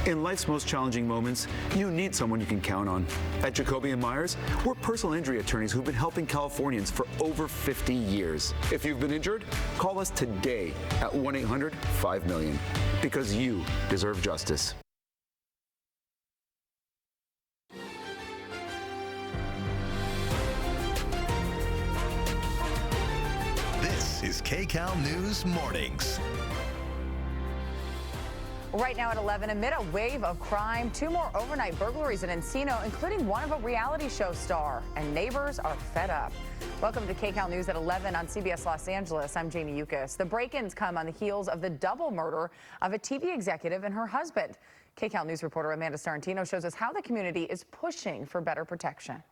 In life's most challenging moments, you need someone you can count on. At Kcbs Myers, we're personal injury attorneys who've been helping Californians for over 50 years. If you've been injured, call us today at 1-800-5-MILLION, because you deserve justice. This is KCAL News Mornings. Right now at 11, amid a wave of crime, 2 more overnight burglaries in Encino, including one of a reality show star. And neighbors are fed up. Welcome to KCAL News at 11 on CBS Los Angeles. I'm Jamie Yukas. The break-ins come on the heels of the double murder of a TV executive and her husband. KCAL News reporter Amanda Starantino shows us how the community is pushing for better protection.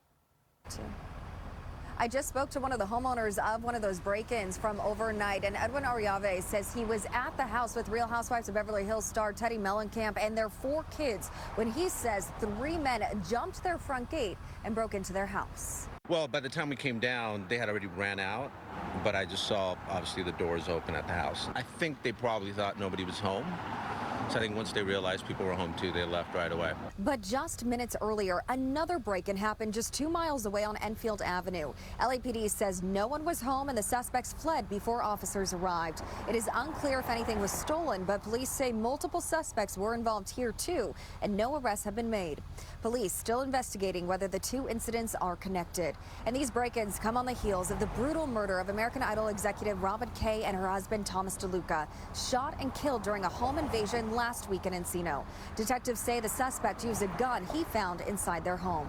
I just spoke to one of the homeowners of one of those break-ins from overnight, and Edwin Ariave says he was at the house with Real Housewives of Beverly Hills star Teddy Mellencamp and their 4 kids when he says 3 men jumped their front gate and broke into their house. Well, by the time we came down, they had already ran out, but I just saw, obviously, the doors open at the house. I think they probably thought nobody was home. So I think once they realized people were home too, they left right away. But just minutes earlier, another break-in happened just 2 miles away on Enfield Avenue. LAPD says no one was home and the suspects fled before officers arrived. It is unclear if anything was stolen, but police say multiple suspects were involved here too, and no arrests have been made. Police still investigating whether the 2 incidents are connected. And these break-ins come on the heels of the brutal murder of American Idol executive Robin Kay and her husband Thomas DeLuca, shot and killed during a home invasion last week in Encino. Detectives say the suspect used a gun he found inside their home.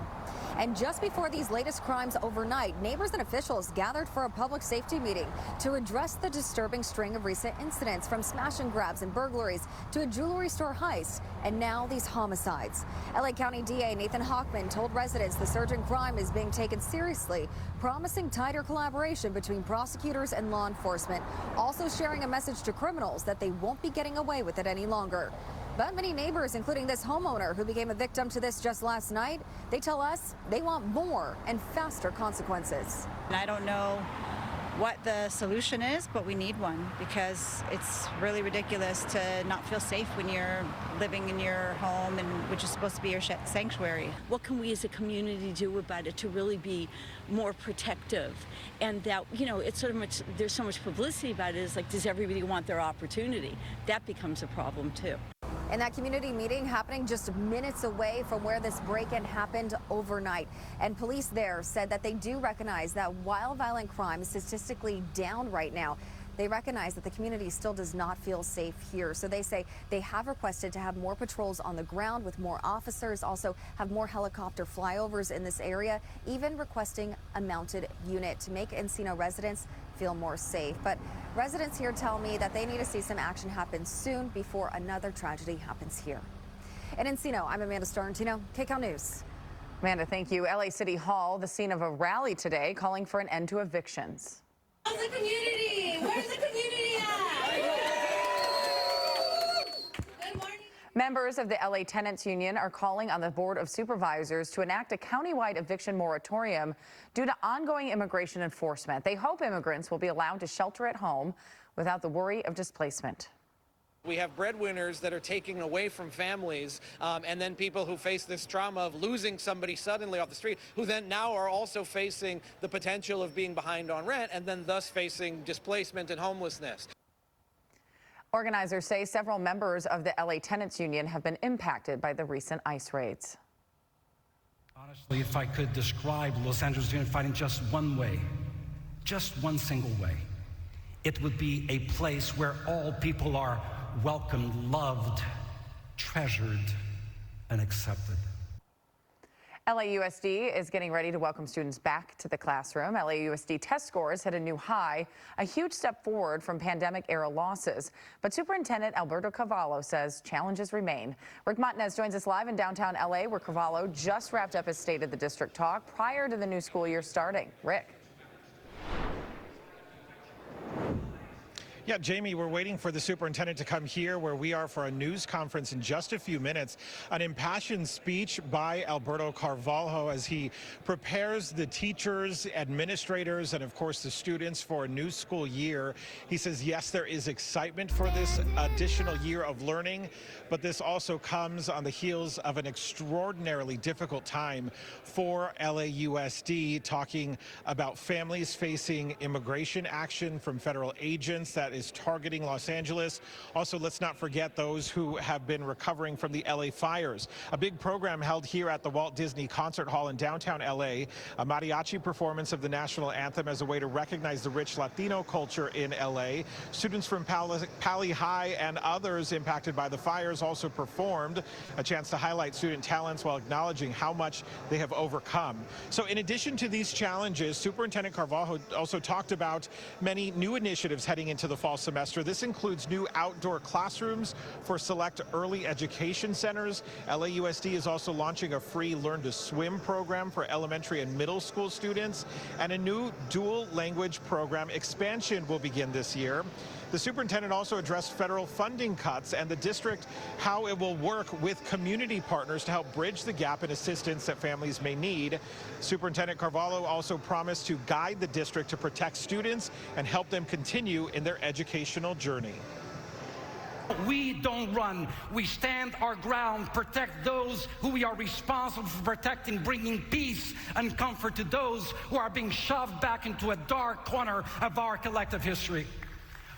And just before these latest crimes overnight, neighbors and officials gathered for a public safety meeting to address the disturbing string of recent incidents, from smash and grabs and burglaries to a jewelry store heist, and now these homicides. LA County DA Nathan Hochman told residents the surge in crime is being taken seriously, promising tighter collaboration between prosecutors and law enforcement, also sharing a message to criminals that they won't be getting away with it any longer. But many neighbors, including this homeowner who became a victim to this just last night, they tell us they want more and faster consequences. I don't know what the solution is, but we need one, because it's really ridiculous to not feel safe when you're living in your home, and which is supposed to be your sanctuary. What can we as a community do about it to really be more protective? And that, you know, it's sort of there's so much publicity about it. It's like, does everybody want their opportunity? That becomes a problem too. And that community meeting happening just minutes away from where this break-in happened overnight. And police there said that they do recognize that while violent crime is statistically down right now, they recognize that the community still does not feel safe here. So they say they have requested to have more patrols on the ground with more officers, also have more helicopter flyovers in this area, even requesting a mounted unit to make Encino residents feel more safe. But residents here tell me that they need to see some action happen soon before another tragedy happens here. In Encino, I'm Amanda Starantino, KCAL News. Amanda, thank you. LA City Hall, the scene of a rally today calling for an end to evictions. Where's the community? Where's the community at? Good morning. Members of the LA Tenants Union are calling on the Board of Supervisors to enact a countywide eviction moratorium due to ongoing immigration enforcement. They hope immigrants will be allowed to shelter at home without the worry of displacement. We have breadwinners that are taking away from families, and then people who face this trauma of losing somebody suddenly off the street, who then now are also facing the potential of being behind on rent, and then thus facing displacement and homelessness. Organizers say several members of the LA Tenants Union have been impacted by the recent ICE raids. Honestly, if I could describe Los Angeles Unified in just one way, just one single way, it would be a place where all people are welcomed, loved, treasured, and accepted. LAUSD is getting ready to welcome students back to the classroom. LAUSD test scores hit a new high, a huge step forward from pandemic-era losses. But Superintendent Alberto Cavallo says challenges remain. Rick Montanez joins us live in downtown LA, where Cavallo just wrapped up his State of the District talk prior to the new school year starting. Rick. Yeah, Jamie, we're waiting for the superintendent to come here where we are for a news conference in just a few minutes. An impassioned speech by Alberto Carvalho as he prepares the teachers, administrators, and of course the students for a new school year. He says, yes, there is excitement for this additional year of learning, but this also comes on the heels of an extraordinarily difficult time for LAUSD, talking about families facing immigration action from federal agents that is targeting Los Angeles. Also, let's not forget those who have been recovering from the LA fires. A big program held here at the Walt Disney Concert Hall in downtown LA, a mariachi performance of the national anthem as a way to recognize the rich Latino culture in LA. Students from Pali High and others impacted by the fires also performed, a chance to highlight student talents while acknowledging how much they have overcome. So in addition to these challenges, Superintendent Carvalho also talked about many new initiatives heading into the fall semester. This includes new outdoor classrooms for select early education centers. LAUSD is also launching a free Learn to Swim program for elementary and middle school students, and a new dual language program expansion will begin this year. The superintendent also addressed federal funding cuts and the district, how it will work with community partners to help bridge the gap in assistance that families may need. Superintendent Carvalho also promised to guide the district to protect students and help them continue in their educational journey. We don't run. We stand our ground, protect those who we are responsible for protecting, bringing peace and comfort to those who are being shoved back into a dark corner of our collective history.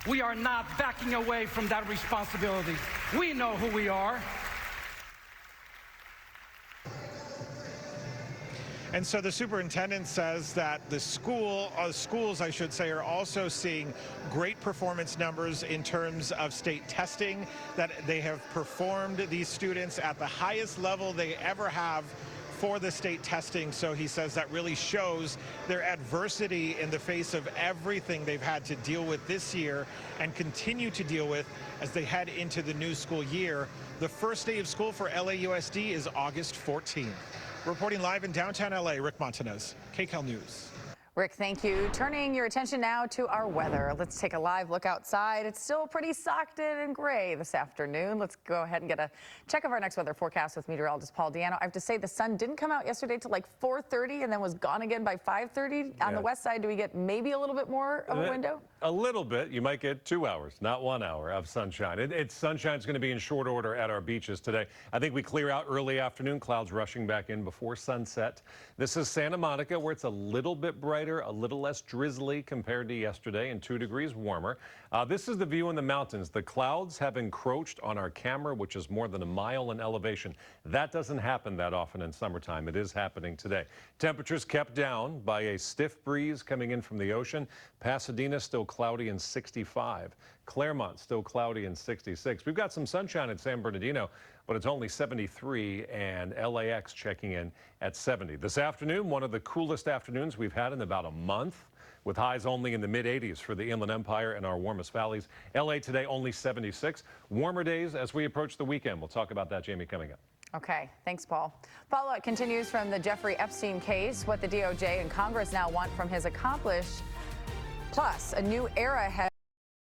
We are not backing away from that responsibility. We know who we are. And so the superintendent says that the schools, I should say, are also seeing great performance numbers in terms of state testing, that they have performed these students at the highest level they ever have for the state testing. So he says that really shows their adversity in the face of everything they've had to deal with this year and continue to deal with as they head into the new school year. The first day of school for LAUSD is August 14th. Reporting live in downtown LA, Rick Montanez, KCAL News. Rick, thank you. Turning your attention now to our weather. Let's take a live look outside. It's still pretty socked in and gray this afternoon. Let's go ahead and get a check of our next weather forecast with meteorologist Paul Diano. I have to say the sun didn't come out yesterday till like 4:30 and then was gone again by 5:30. On the west side, do we get maybe a little bit more of a window? A little bit. You might get 2 hours, not 1 hour of sunshine. Sunshine's going to be in short order at our beaches today. I think we clear out early afternoon, clouds rushing back in before sunset. This is Santa Monica, where it's a little bit brighter, a little less drizzly compared to yesterday, and 2 degrees warmer. This is the view in the mountains. The clouds have encroached on our camera, which is more than a mile in elevation. That doesn't happen that often in summertime. It is happening today. Temperatures kept down by a stiff breeze coming in from the ocean. Pasadena still cloudy and 65. Claremont still cloudy and 66. We've got some sunshine at San Bernardino, but it's only 73, and LAX checking in at 70. This afternoon, one of the coolest afternoons we've had in about a month, with highs only in the mid-80s for the Inland Empire and our warmest valleys. LA today only 76. Warmer days as we approach the weekend. We'll talk about that, Jamie, coming up. Okay, thanks, Paul. Follow-up continues from the Jeffrey Epstein case, what the DOJ and Congress now want from his accomplice, plus a new era ahead.